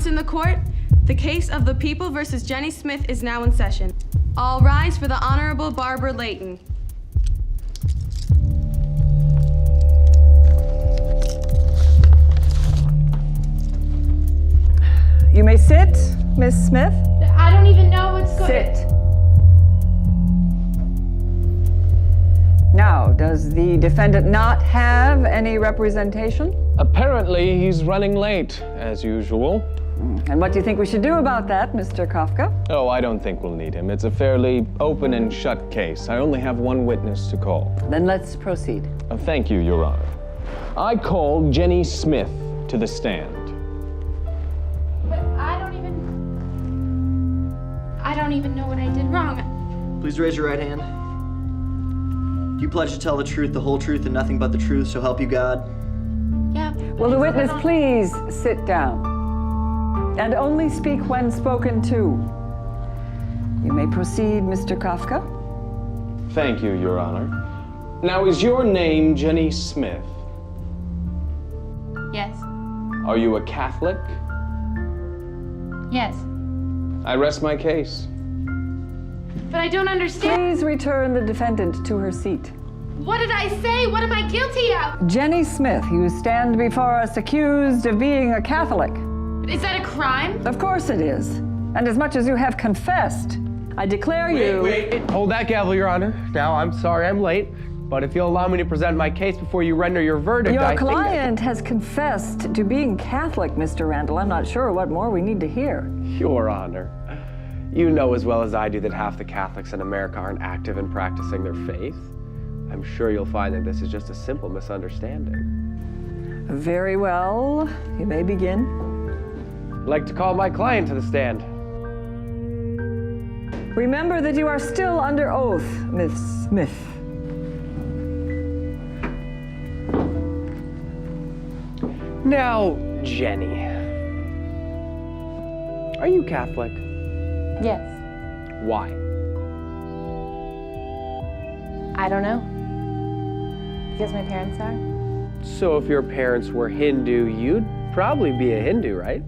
Once in the court, the case of the People versus Jenny Smith is now in session. All rise for the Honorable Barbara Layton. You may sit, Miss Smith. I don't even know what's going on. Sit. Now, does the defendant not have any representation? Apparently, he's running late, as usual. And what do you think we should do about that, Mr. Kafka? Oh, I don't think we'll need him. It's a fairly open and shut case. I only have one witness to call. Then let's proceed. Thank you, Your Honor. I call Jenny Smith to the stand. But I don't even know what I did wrong. Please raise your right hand. Do you pledge to tell the truth, the whole truth, and nothing but the truth, so help you God? Yeah. Will the witness please sit down? And only speak when spoken to. You may proceed, Mr. Kafka. Thank you, Your Honor. Now, is your name Jenny Smith? Yes. Are you a Catholic? Yes. I rest my case. But I don't understand. Please return the defendant to her seat. What did I say? What am I guilty of? Jenny Smith, you stand before us accused of being a Catholic. Is that a crime? Of course it is. And as much as you have confessed, I declare you... Wait. Hold that gavel, Your Honor. Now, I'm sorry I'm late, but if you'll allow me to present my case before you render your verdict, Your client has confessed to being Catholic, Mr. Randall. I'm not sure what more we need to hear. Your Honor, you know as well as I do that half the Catholics in America aren't active in practicing their faith. I'm sure you'll find that this is just a simple misunderstanding. Very well. You may begin. I'd like to call my client to the stand. Remember that you are still under oath, Miss Smith. Now, Jenny, are you Catholic? Yes. Why? I don't know. Because my parents are. So if your parents were Hindu, you'd probably be a Hindu, right?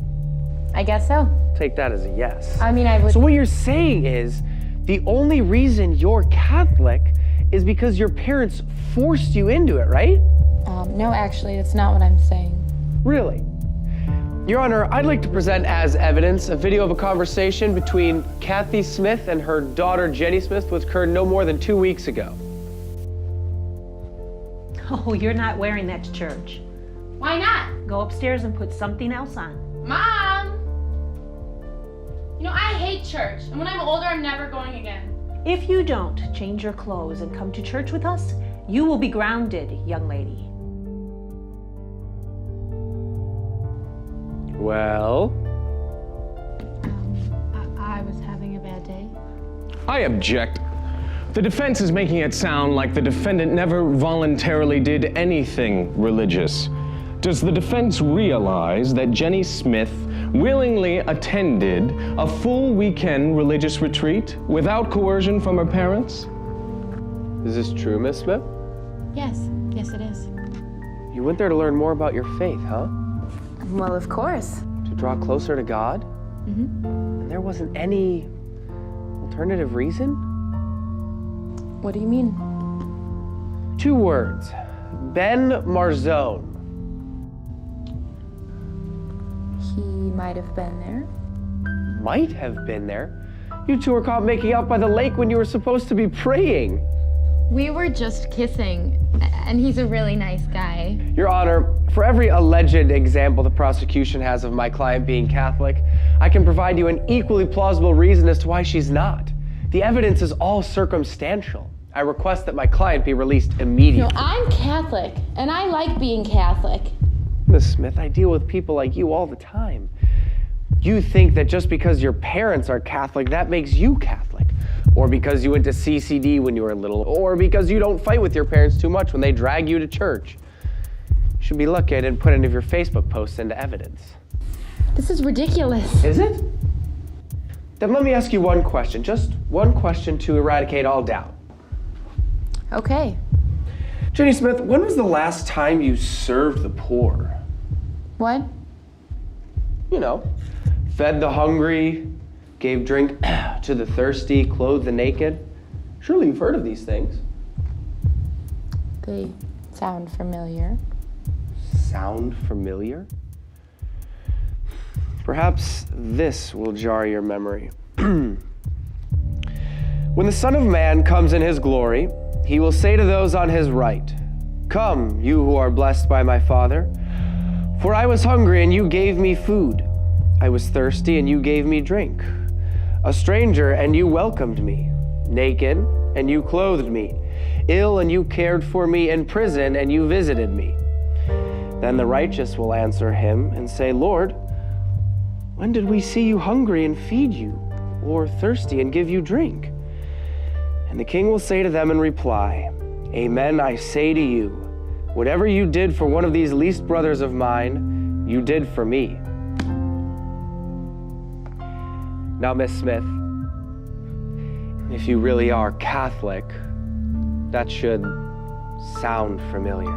I guess so. Take that as a yes. I mean, I would... So what you're saying is the only reason you're Catholic is because your parents forced you into it, right? No, actually, that's not what I'm saying. Really? Your Honor, I'd like to present as evidence a video of a conversation between Kathy Smith and her daughter Jenny Smith, which occurred no more than 2 weeks ago. Oh, you're not wearing that to church. Why not? Go upstairs and put something else on. Mom! You know, I hate church, and when I'm older, I'm never going again. If you don't change your clothes and come to church with us, you will be grounded, young lady. Well? I was having a bad day. I object. The defense is making it sound like the defendant never voluntarily did anything religious. Does the defense realize that Jenny Smith willingly attended a full weekend religious retreat without coercion from her parents? Is this true, Miss Smith? Yes. Yes, it is. You went there to learn more about your faith, huh? Well, of course. To draw closer to God? Mm-hmm. And there wasn't any alternative reason? What do you mean? 2 words. Ben Marzone. He might have been there. Might have been there? You two were caught making out by the lake when you were supposed to be praying. We were just kissing, and he's a really nice guy. Your Honor, for every alleged example the prosecution has of my client being Catholic, I can provide you an equally plausible reason as to why she's not. The evidence is all circumstantial. I request that my client be released immediately. No, I'm Catholic, and I like being Catholic. Miss Smith, I deal with people like you all the time. You think that just because your parents are Catholic, that makes you Catholic. Or because you went to CCD when you were little. Or because you don't fight with your parents too much when they drag you to church. You should be lucky I didn't put any of your Facebook posts into evidence. This is ridiculous. Is it? Then let me ask you one question. Just one question to eradicate all doubt. Okay. Jenny Smith, when was the last time you served the poor? What? You know, fed the hungry, gave drink to the thirsty, clothed the naked. Surely you've heard of these things. They sound familiar. Sound familiar? Perhaps this will jar your memory. When the Son of Man comes in his glory, he will say to those on his right, "Come, you who are blessed by my Father, for I was hungry and you gave me food. I was thirsty and you gave me drink. A stranger and you welcomed me. Naked and you clothed me. Ill and you cared for me. In prison and you visited me." Then the righteous will answer him and say, "Lord, when did we see you hungry and feed you, or thirsty and give you drink?" And the king will say to them in reply, "Amen, I say to you, whatever you did for one of these least brothers of mine, you did for me." Now, Miss Smith, if you really are Catholic, that should sound familiar.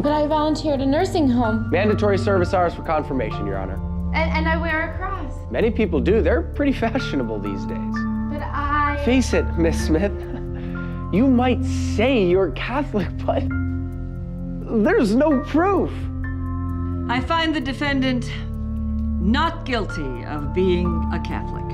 But I volunteered at a nursing home. Mandatory service hours for confirmation, Your Honor. And I wear a cross. Many people do. They're pretty fashionable these days. But I... Face it, Miss Smith, you might say you're Catholic, but there's no proof. I find the defendant not guilty of being a Catholic.